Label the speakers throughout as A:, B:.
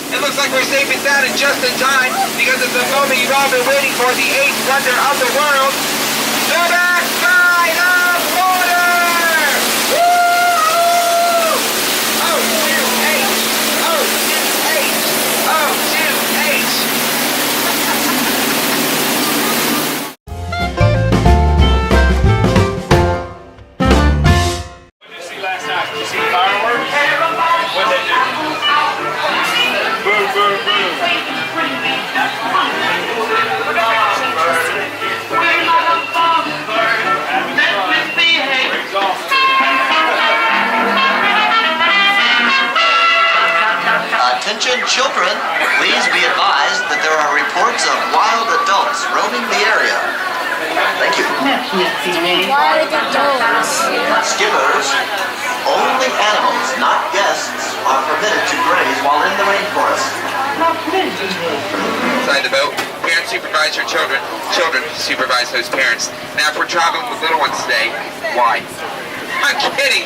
A: It looks like we're safe and sound and just in time because it's the moment you've all been waiting for, the eighth wonder of the world, the backside of water! Woo! O-2-H! O-2-H! O-2-H!
B: What did you see last night? Did you see the fireworks? What did they do? Boom, boom, boom.
C: Attention children, please be advised that there are reports of wild adults roaming the area. Thank you.
D: Wild adults.
C: Skippers, only animals, not guests, are permitted to graze while in the rainforest.
A: Inside the boat, parents supervise your children. Children supervise those parents. Now, if we're traveling with little ones today, why? I'm kidding.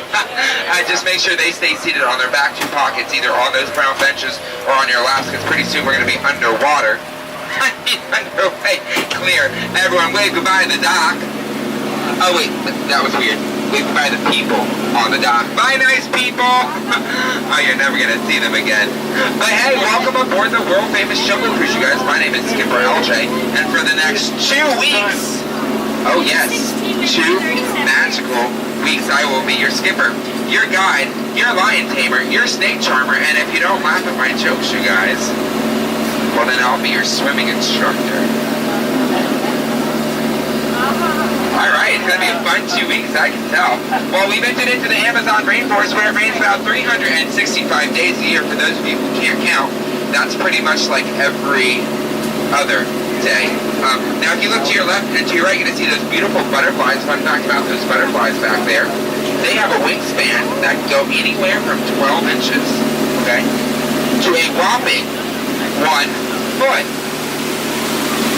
A: Just make sure they stay seated on their back two pockets, either on those brown benches or on your laps, because pretty soon we're going to be underwater. I mean, underway, clear. Everyone wave goodbye to the dock. Oh, wait, that was weird. Wave goodbye to the people on the dock. Bye, nice people. Oh, you're never going to see them again. But hey, welcome aboard the world-famous Jungle Cruise, you guys. My name is Skipper LJ, and for the next 2 weeks, oh yes, 2 magical weeks, I will be your skipper, your guide, your lion tamer, your snake charmer, and if you don't laugh at my jokes, you guys, well then I'll be your swimming instructor. Alright, it's going to be a fun 2 weeks, I can tell. Well, we've entered into the Amazon rainforest where it rains about 365 days a year. For those of you who can't count, that's pretty much like every other day. Now if you look to your left and to your right, you're going to see those beautiful butterflies. Fun fact about those butterflies back there, they have a wingspan that can go anywhere from 12 inches, okay, to a whopping 1 foot.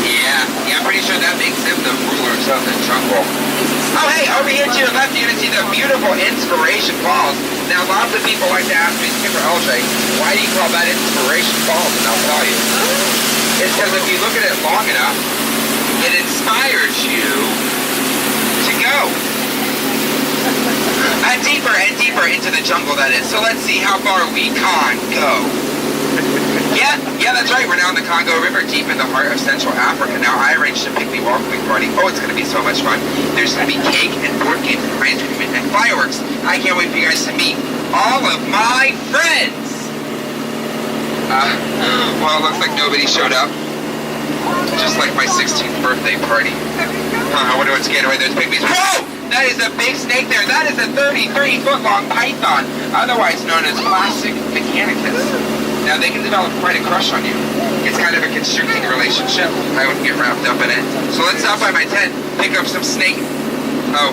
A: Yeah, I'm pretty sure that makes them the rulers of the jungle. Oh hey, over here to your left, you're going to see the beautiful Inspiration Falls. Now lots of people like to ask me, Skipper LJ, why do you call that Inspiration Falls? And I'll tell you. It's because if you look at it long enough, it inspires you to go. And deeper into the jungle, that is. So let's see how far we can go. Yeah, that's right. We're now in the Congo River, deep in the heart of Central Africa. Now, I arranged a picnic welcoming party. Oh, it's going to be so much fun. There's going to be cake and board games and ice cream and fireworks. I can't wait for you guys to meet all of my friends. Well, it looks like nobody showed up. Just like my 16th birthday party. I wonder what scared away those pygmies. Whoa! That is a big snake there. That is a 33-foot-long python, otherwise known as plastic mechanicus. Now, they can develop quite a crush on you. It's kind of a constricting relationship. I wouldn't get wrapped up in it. So let's stop by my tent, pick up some snake. Oh,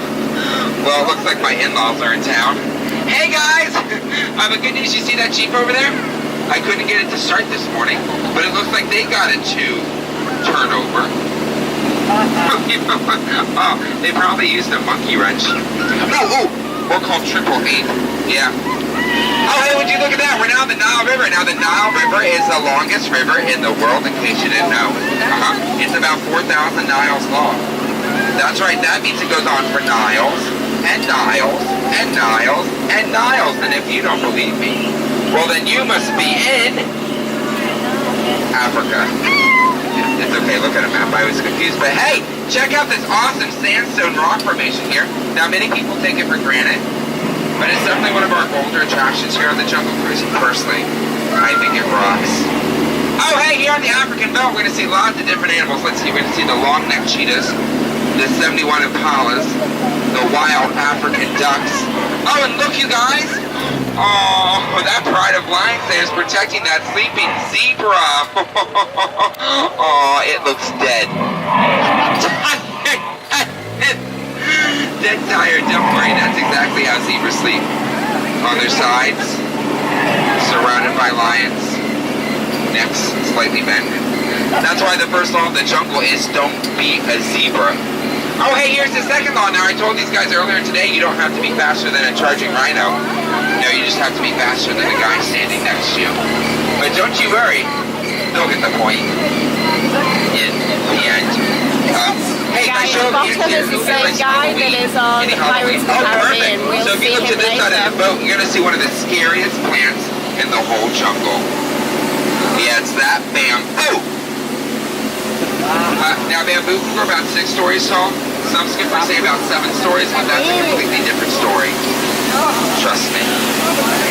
A: well, it looks like my in-laws are in town. Hey, guys! I have a good news. You see that Jeep over there? I couldn't get it to start this morning, but it looks like they got it to turn over. Oh, they probably used a monkey wrench. Oh, we're called 888. Yeah. Oh, hey, would you look at that? We're now in the Nile River. Now, the Nile River is the longest river in the world, in case you didn't know. It's about 4,000 miles long. That's right. That means it goes on for Niles and Niles and Niles and Niles. And if you don't believe me, well, then you must be in Africa. It's okay, look at a map. I was confused. But hey, check out this awesome sandstone rock formation here. Now, many people take it for granted, but it's definitely one of our older attractions here on the Jungle Cruise. Personally, I think it rocks. Oh, hey, here on the African belt, we're going to see lots of different animals. Let's see, we're going to see the long-necked cheetahs, the 71 impalas, the wild African ducks. Oh, and look, you guys. Oh, that pride of lions there is protecting that sleeping zebra. Oh, it looks dead. Dead tired, don't worry. That's exactly how zebras sleep. On their sides, surrounded by lions, necks slightly bent. That's why the first law of the jungle is don't be a zebra. Oh, hey, here's the second law. Now, I told these guys earlier today you don't have to be faster than a charging rhino. No, you just have to be faster than the guy standing next to you. But don't you worry. the point in the end. Hey,
D: Guy in the bottom is the same guy that is on Pirates of the Caribbean. We'll
A: so if you
D: see
A: look to
D: him
A: this side of the
D: later.
A: boat, you're going to see one of the scariest plants in the whole jungle. Yeah, it's that bamboo. Now bamboo can grow about 6 stories tall. Some skippers say about 7 stories, but that's a completely different story. Trust me.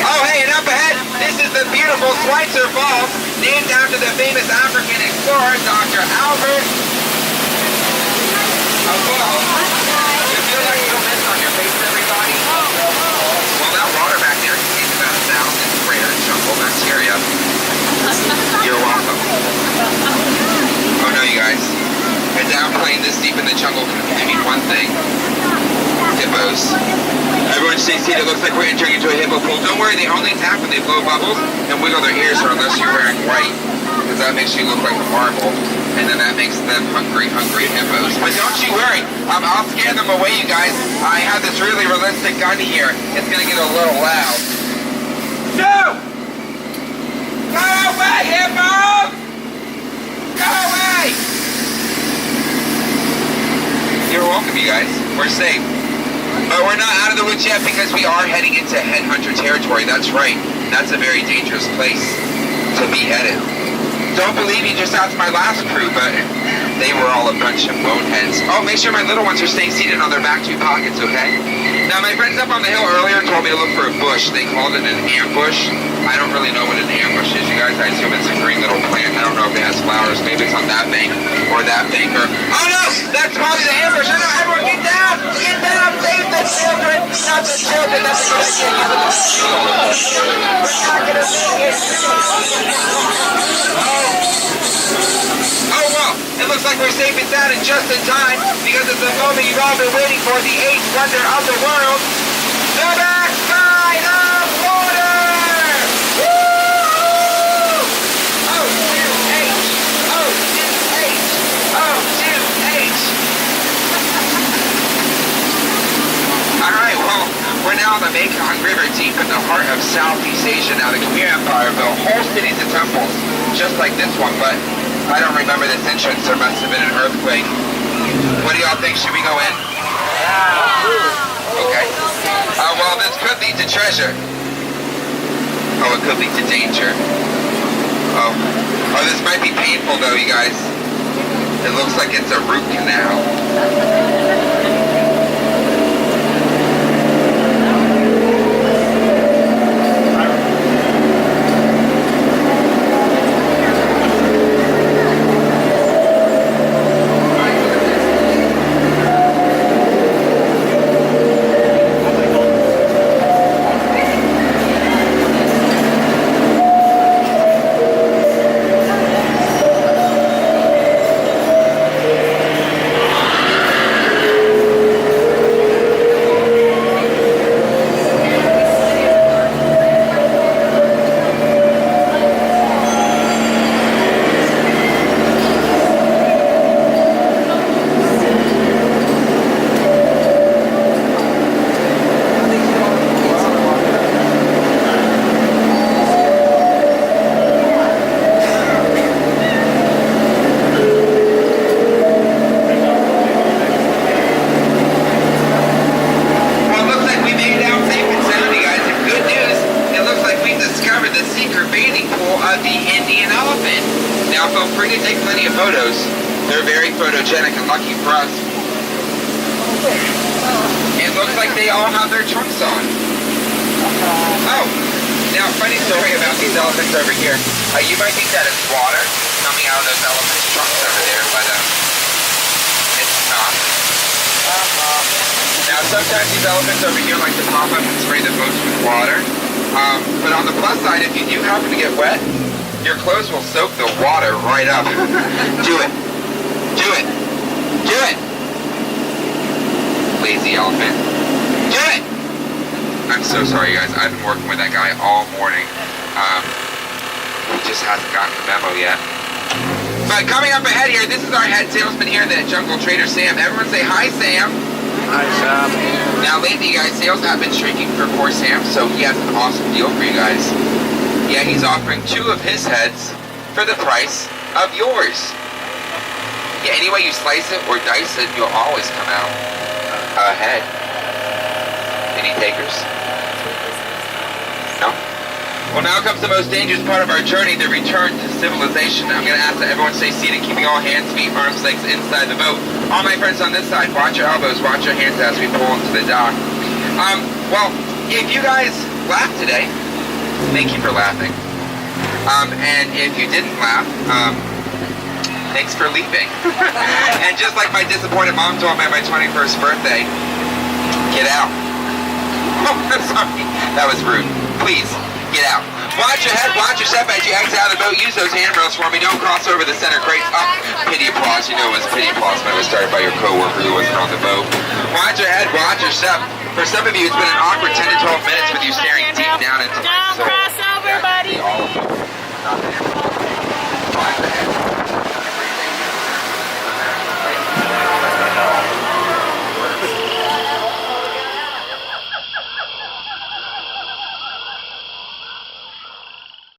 A: Oh, hey, and up ahead, this is the beautiful Schweitzer Falls, named after the famous African explorer, Dr. Albert. Oh, whoa. You feel like you mist on your face, everybody? Well, that water back there contains about 1,000 rare jungle bacteria. You're welcome. Oh no, you guys. A downplane this deep in the jungle can only mean one thing. Hippos. Everyone stay seated. It looks like we're entering into a hippo pool. Don't worry, they only tap when they blow bubbles and wiggle their ears, or unless you're wearing white, because that makes you look like a marble, and then that makes them hungry hippos. But don't you worry, I'll scare them away, you guys. I have this really realistic gun here. It's gonna get a little loud. No! Go away, hippos! Go away! You're welcome, you guys. We're safe. But we're not out of the woods yet because we are heading into headhunter territory. That's right. That's a very dangerous place to be headed. Don't believe you just asked my last crew, but they were all a bunch of boneheads. Oh, make sure my little ones are staying seated on their back 2 pockets, okay? Now, my friends up on the hill earlier told me to look for a bush. They called it an ambush. I don't really know what an ambush is, you guys. I assume it's a green little plant. I don't know if it has flowers. Maybe it's on that bank or that bank or... Oh, no! That's probably the ambush! No, everyone get down! Get down! Save the children! Not the children! That's a good idea. We're not gonna make it! Oh, well, it looks like we're safe and sound and just in time, because it's the moment you've all been waiting for, the 8th wonder of the world, the backside of water! Woo! O-2-H! O-2-H! O-2-H! Alright, well, we're now on the Mekong River, deep in the heart of Southeast Asia. Now, the Khmer Empire built whole cities and temples, just like this one, but I don't remember this entrance. There must have been an earthquake. What do y'all think? Should we go in? Okay. Well, this could lead to treasure. Oh, it could lead to danger. Oh, this might be painful, though, you guys. It looks like it's a root canal. They're very photogenic and lucky for us. It looks like they all have their trunks on. Oh, now funny story about these elephants over here. You might think that it's water coming out of those elephants' trunks over there, but it's not. Now sometimes these elephants over here like to pop up and spray the boats with water. But on the plus side, if you do happen to get wet, your clothes will soak the water right up. Do it. Do it. Do it. Lazy elephant. Do it. I'm so sorry, guys. I've been working with that guy all morning. He just hasn't gotten the memo yet. But coming up ahead here, this is our head salesman here, the Jungle Trader Sam. Everyone say hi, Sam.
B: Hi, Sam.
A: Now lately, you guys, sales have been shrinking for poor Sam, so he has an awesome deal for you guys. Yeah, he's offering 2 of his heads for the price of yours. Yeah, any way you slice it or dice it, you'll always come out ahead. Any takers? No? Well, now comes the most dangerous part of our journey, the return to civilization. I'm going to ask that everyone stay seated, keeping all hands, feet, arms, legs inside the boat. All my friends on this side, watch your elbows, watch your hands as we pull into the dock. Well, if you guys laughed today, thank you for laughing. And if you didn't laugh, thanks for leaving. And just like my disappointed mom told me on my 21st birthday, get out. Oh, I'm sorry. That was rude. Please, get out. Watch your head, watch your step as you exit out of the boat. Use those handrails for me. Don't cross over the center crates. Oh, pity applause. You know it was pity applause when it was started by your coworker who wasn't on the boat. Watch your head, watch your step. For some of you, it's been an awkward 10 to 12 minutes with you staring deep down into my soul.
D: Don't cross over, buddy.